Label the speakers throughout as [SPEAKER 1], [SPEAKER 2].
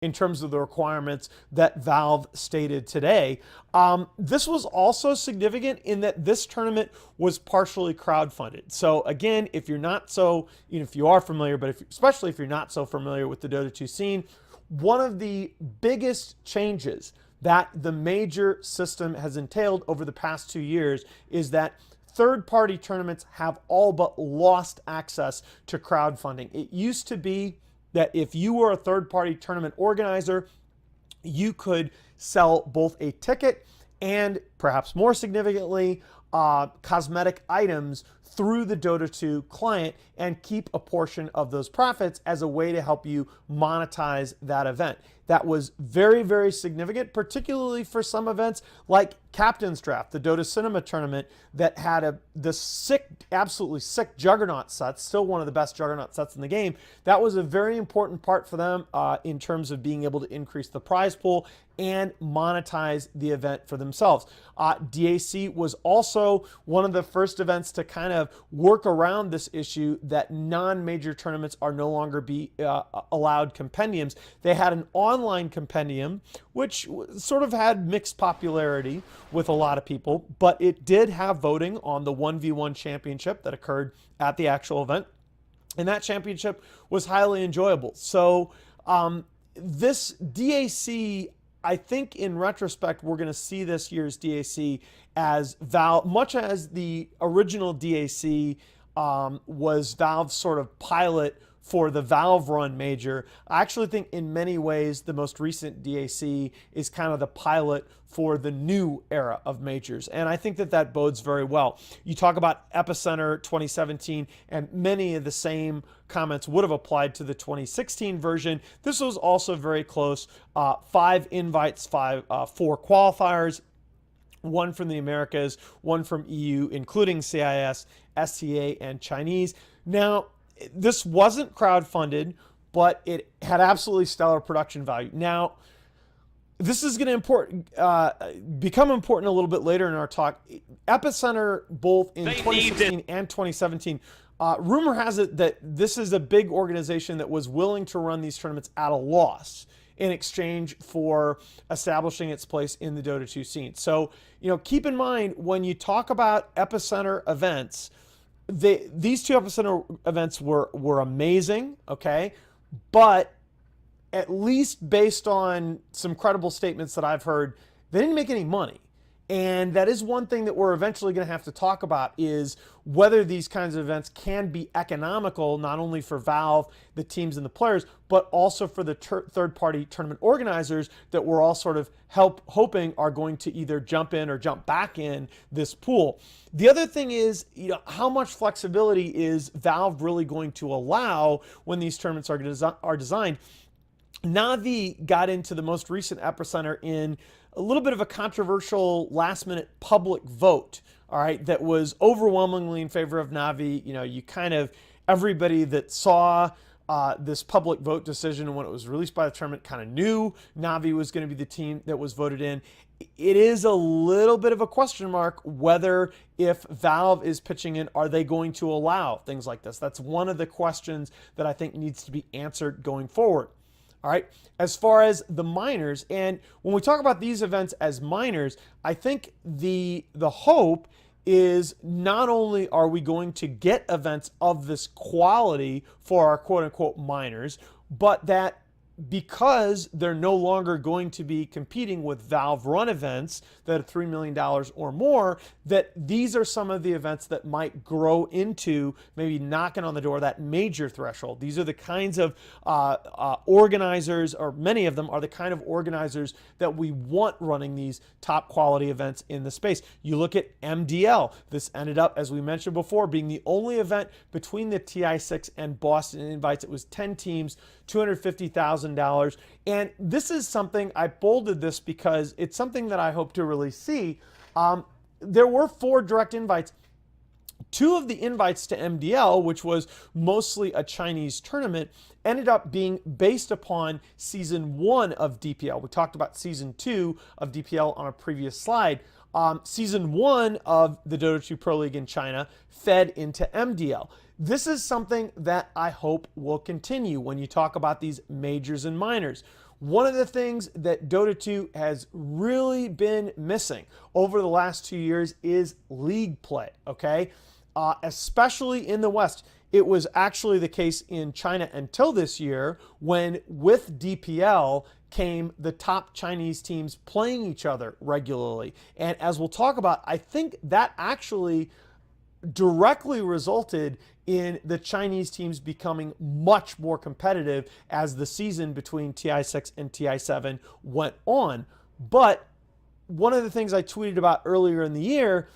[SPEAKER 1] in terms of the requirements that Valve stated today. This was also significant in that this tournament was partially crowdfunded. So again, if you're not so, if you are familiar, but especially if you're not so familiar with the Dota 2 scene, one of the biggest changes that the major system has entailed over the past 2 years is that third-party tournaments have all but lost access to crowdfunding. It used to be that if you were a third-party tournament organizer, you could sell both a ticket and, perhaps more significantly, cosmetic items through the Dota 2 client and keep a portion of those profits as a way to help you monetize that event. That was very, very significant, particularly for some events like Captain's Draft, the Dota Cinema tournament that had the absolutely sick Juggernaut sets, still one of the best Juggernaut sets in the game. That was a very important part for them in terms of being able to increase the prize pool and monetize the event for themselves. DAC was also one of the first events to kind of work around this issue that non-major tournaments are no longer be allowed compendiums. They had an online compendium, which sort of had mixed popularity with a lot of people, but it did have voting on the 1v1 championship that occurred at the actual event, and that championship was highly enjoyable. So this DAC, I think in retrospect, we're going to see this year's DAC as Valve, much as the original DAC was Valve's sort of pilot for the Valve run major. I actually think in many ways the most recent DAC is kind of the pilot for the new era of majors. And I think that that bodes very well. You talk about Epicenter 2017, and many of the same comments would have applied to the 2016 version. This was also very close. 5 invites, 4 qualifiers, 1 from the Americas, 1 from EU, including CIS, SCA, and Chinese. Now, this wasn't crowdfunded, but it had absolutely stellar production value. Now, this is going to become important a little bit later in our talk. Epicenter, both in 2016 and 2017, rumor has it that this is a big organization that was willing to run these tournaments at a loss in exchange for establishing its place in the Dota 2 scene. So, keep in mind when you talk about Epicenter events, these 2 Epicenter events were amazing, okay? But at least based on some credible statements that I've heard, they didn't make any money. And that is one thing that we're eventually going to have to talk about, is whether these kinds of events can be economical, not only for Valve, the teams and the players, but also for the third-party tournament organizers that we're all sort of hoping are going to either jump in or jump back in this pool. The other thing is, how much flexibility is Valve really going to allow when these tournaments are designed? Navi got into the most recent Epicenter in a little bit of a controversial last-minute public vote, all right, that was overwhelmingly in favor of Navi. Everybody that saw this public vote decision when it was released by the tournament kind of knew Navi was going to be the team that was voted in. It is a little bit of a question mark whether, if Valve is pitching in, are they going to allow things like this? That's one of the questions that I think needs to be answered going forward. All right, as far as the minors, and when we talk about these events as minors, I think the hope is not only are we going to get events of this quality for our quote-unquote minors, but that because they're no longer going to be competing with Valve run events that are $3 million or more, that these are some of the events that might grow into maybe knocking on the door that major threshold. These are the kinds of organizers, or many of them are the kind of organizers that we want running these top quality events in the space. You look at MDL. This ended up, as we mentioned before, being the only event between the TI6 and Boston Invites. It was 10 teams, $250,000. And this is something, I bolded this because it's something that I hope to really see. There were 4 direct invites. 2 of the invites to MDL, which was mostly a Chinese tournament, ended up being based upon Season 1 of DPL. We talked about Season 2 of DPL on a previous slide. Season 1 of the Dota 2 Pro League in China fed into MDL. This is something that I hope will continue when you talk about these majors and minors. One of the things that Dota 2 has really been missing over the last 2 years is league play, okay? Especially in the West. It was actually the case in China until this year when with DPL came the top Chinese teams playing each other regularly. And as we'll talk about, I think that actually directly resulted in the Chinese teams becoming much more competitive as the season between TI6 and TI7 went on. But one of the things I tweeted about earlier in the year,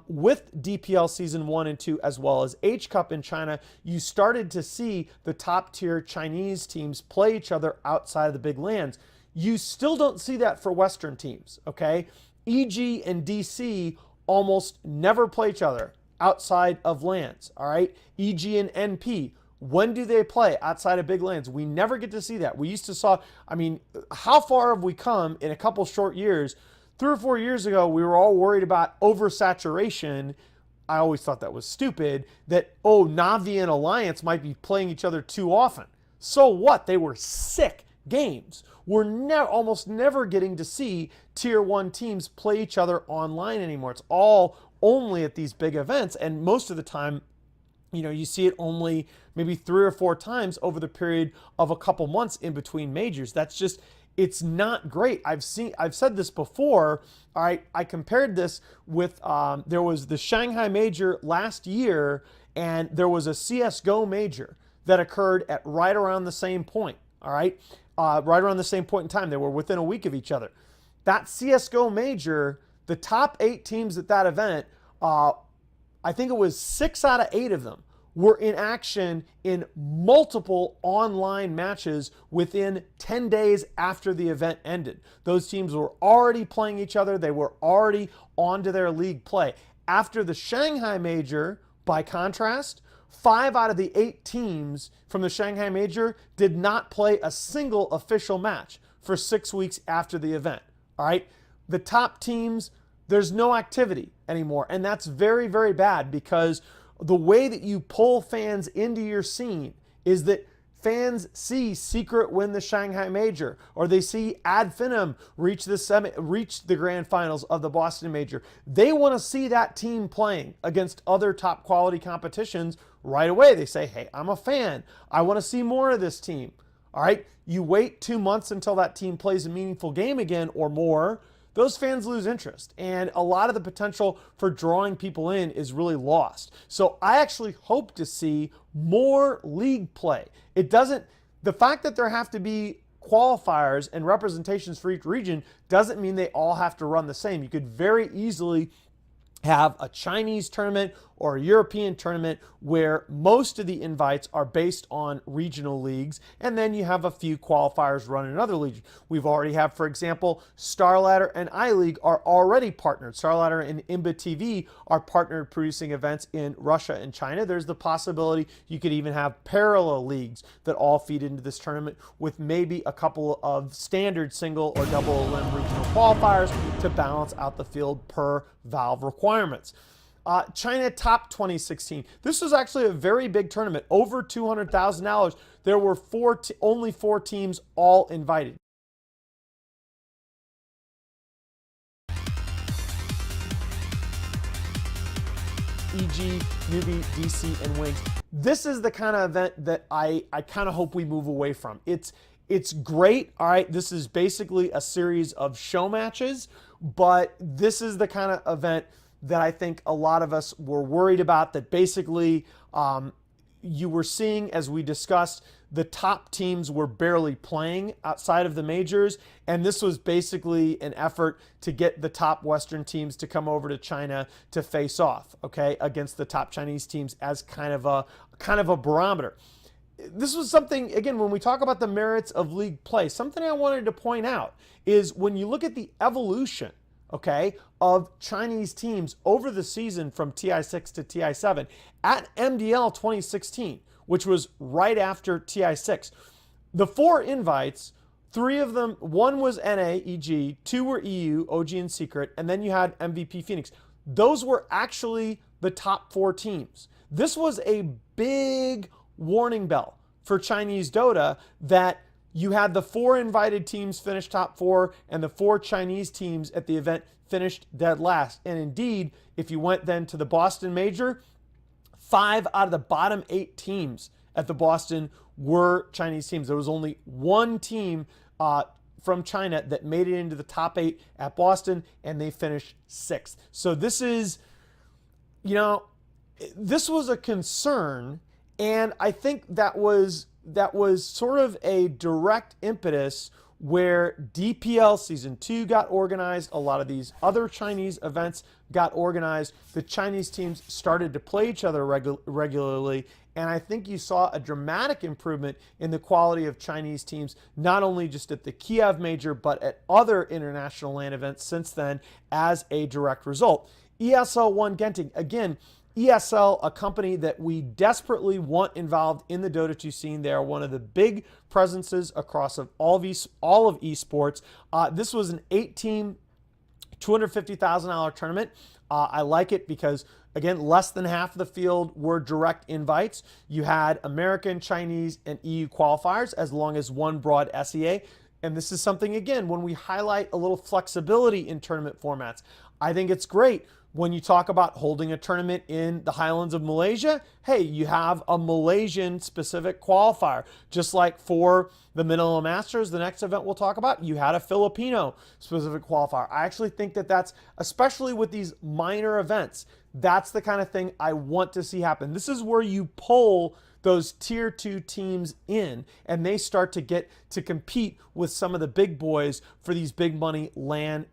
[SPEAKER 1] with DPL Season 1 and 2 as well as H-Cup in China, you started to see the top tier Chinese teams play each other outside of the big lands. You still don't see that for Western teams, okay? EG and DC almost never play each other outside of lands, all right? EG and NP, when do they play outside of big lands? We never get to see that. We used to saw, I mean, how far have we come in a couple short years? 3 or 4 years ago, we were all worried about oversaturation. I always thought that was stupid, that, oh, Navi and Alliance might be playing each other too often. So what? They were sick games. We're almost never getting to see Tier 1 teams play each other online anymore. It's all only at these big events, and most of the time, you see it only maybe 3 or 4 times over the period of a couple months in between majors. That's just, it's not great. I've said this before. All right, I compared this with there was the Shanghai Major last year, and there was a CS:GO Major that occurred at right around the same point. All right, right around the same point in time. They were within a week of each other. That CS:GO Major, the top 8 teams at that event, I think it was 6 out of 8 of them were in action in multiple online matches within 10 days after the event ended. Those teams were already playing each other. They were already onto their league play. After the Shanghai Major, by contrast, 5 out of the 8 teams from the Shanghai Major did not play a single official match for 6 weeks after the event. All right, the top teams, there's no activity anymore, and that's very, very bad, because the way that you pull fans into your scene is that fans see Secret win the Shanghai Major, or they see Ad Finum reach the grand finals of the Boston Major. They want to see that team playing against other top quality competitions right away. They say, hey, I'm a fan. I want to see more of this team. All right, you wait 2 months until that team plays a meaningful game again or more, those fans lose interest, and a lot of the potential for drawing people in is really lost. So I actually hope to see more league play. The fact that there have to be qualifiers and representations for each region doesn't mean they all have to run the same. You could very easily have a Chinese tournament or a European tournament where most of the invites are based on regional leagues, and then you have a few qualifiers run in other leagues. We've already have, for example, StarLadder and iLeague are already partnered. StarLadder and Imba TV are partnered producing events in Russia and China. There's the possibility you could even have parallel leagues that all feed into this tournament, with maybe a couple of standard single or double elim regional qualifiers to balance out the field per Valve requirements. China Top 2016. This was actually a very big tournament, over $200,000. There were only 4 teams all invited. EG, Newbie, DC, and Wings. This is the kind of event that I kind of hope we move away from. It's great, all right? This is basically a series of show matches, but this is the kind of event that I think a lot of us were worried about, that basically you were seeing, as we discussed, the top teams were barely playing outside of the majors, and this was basically an effort to get the top Western teams to come over to China to face off, okay, against the top Chinese teams as kind of a barometer. This was something, again, when we talk about the merits of league play, something I wanted to point out is when you look at the evolution, okay, of Chinese teams over the season from TI6 to TI7 at MDL 2016, which was right after TI6. The 4 invites, 3 of them, 1 was NA, EG, 2 were EU, OG and Secret, and then you had MVP Phoenix. Those were actually the top 4 teams. This was a big warning bell for Chinese Dota that you had the 4 invited teams finish top 4, and the 4 Chinese teams at the event finished dead last. And indeed, if you went then to the Boston Major, 5 out of the bottom 8 teams at the Boston were Chinese teams. There was only one team from China that made it into the top 8 at Boston, and they finished 6th. So this is, this was a concern, and I think that was sort of a direct impetus where DPL Season 2 got organized, a lot of these other Chinese events got organized, the Chinese teams started to play each other regularly, and I think you saw a dramatic improvement in the quality of Chinese teams, not only just at the Kiev Major, but at other international land events since then as a direct result. ESL won Genting. Again, ESL, a company that we desperately want involved in the Dota 2 scene. They are one of the big presences across all of esports. This was an 8-team, $250,000 tournament. I like it because, again, less than half of the field were direct invites. You had American, Chinese, and EU qualifiers, as long as one broad SEA. And this is something, again, when we highlight a little flexibility in tournament formats, I think it's great. When you talk about holding a tournament in the highlands of Malaysia, hey, you have a Malaysian specific qualifier. Just like for the Manila Masters, the next event we'll talk about, you had a Filipino specific qualifier. I actually think that that's, especially with these minor events, that's the kind of thing I want to see happen. This is where you pull those tier 2 teams in, and they start to get to compete with some of the big boys for these big money land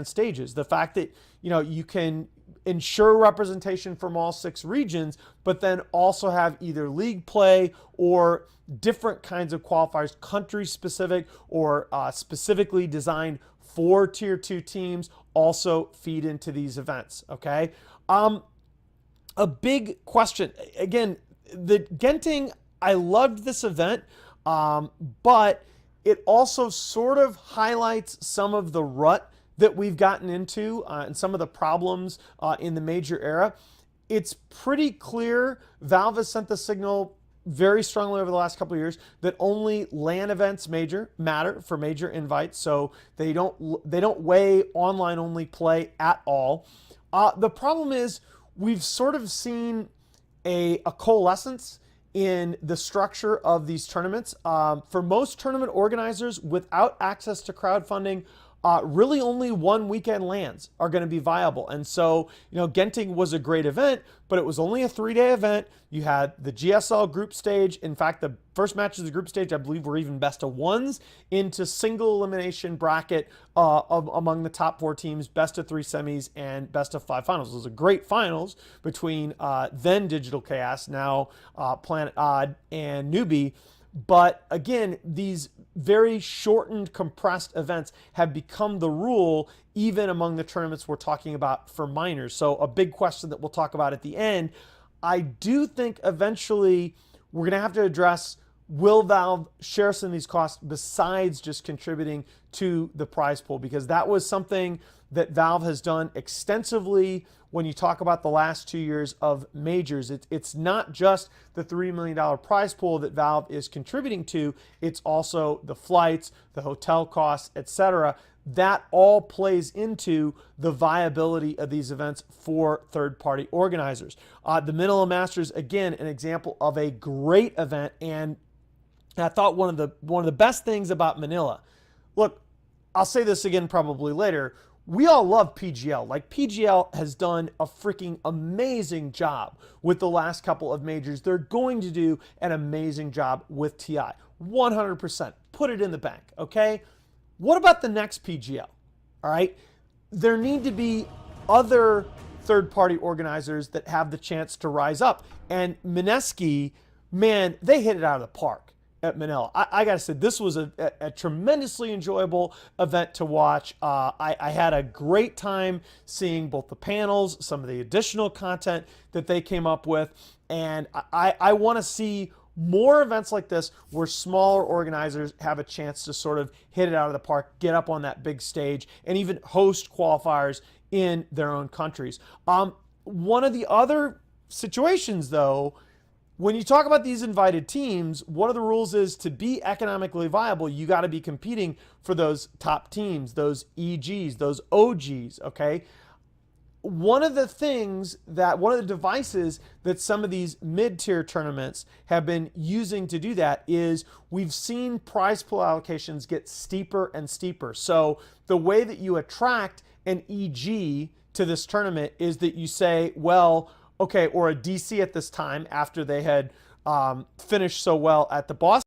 [SPEAKER 1] stages. The fact that you can ensure representation from all 6 regions, but then also have either league play or different kinds of qualifiers, country specific or specifically designed for tier 2 teams, also feed into these events. Okay. A big question again. The Genting, I loved this event, but it also sort of highlights some of the rut that we've gotten into and some of the problems in the major era. It's pretty clear Valve has sent the signal very strongly over the last couple of years that only LAN events matter for major invites, so they don't weigh online only play at all. The problem is we've sort of seen a coalescence in the structure of these tournaments. For most tournament organizers, without access to crowdfunding, really only one weekend lands are going to be viable. And so, Genting was a great event, but it was only a 3-day event. You had the GSL group stage. In fact, the first matches of the group stage, I believe, were even best of 1s into single elimination bracket among the top 4 teams, best of 3 semis and best of 5 finals. It was a great finals between then Digital Chaos, now Planet Odd and Newbie. But again, these very shortened, compressed events have become the rule even among the tournaments we're talking about for minors. So a big question that we'll talk about at the end, I do think eventually we're going to have to address, will Valve share some of these costs besides just contributing to the prize pool? Because that was something that Valve has done extensively when you talk about the last 2 years of majors. It's not just the $3 million prize pool that Valve is contributing to, it's also the flights, the hotel costs, etc. That all plays into the viability of these events for third-party organizers. The Manila Masters, again, an example of a great event, and I thought one of the best things about Manila, look, I'll say this again probably later, we all love PGL. Like, PGL has done a freaking amazing job with the last couple of majors. They're going to do an amazing job with TI. 100%. Put it in the bank, okay? What about the next PGL? All right? There need to be other third-party organizers that have the chance to rise up. And Mineski, man, they hit it out of the park at Manila. I gotta say, this was a tremendously enjoyable event to watch. I had a great time seeing both the panels, some of the additional content that they came up with, and I want to see more events like this where smaller organizers have a chance to sort of hit it out of the park, get up on that big stage, and even host qualifiers in their own countries. One of the other situations, though, when you talk about these invited teams, one of the rules is to be economically viable, you got to be competing for those top teams, those EGs, those OGs, okay? One of the devices that some of these mid-tier tournaments have been using to do that is we've seen prize pool allocations get steeper and steeper. So the way that you attract an EG to this tournament is that you say, well, okay, or a DC at this time after they had finished so well at the Boston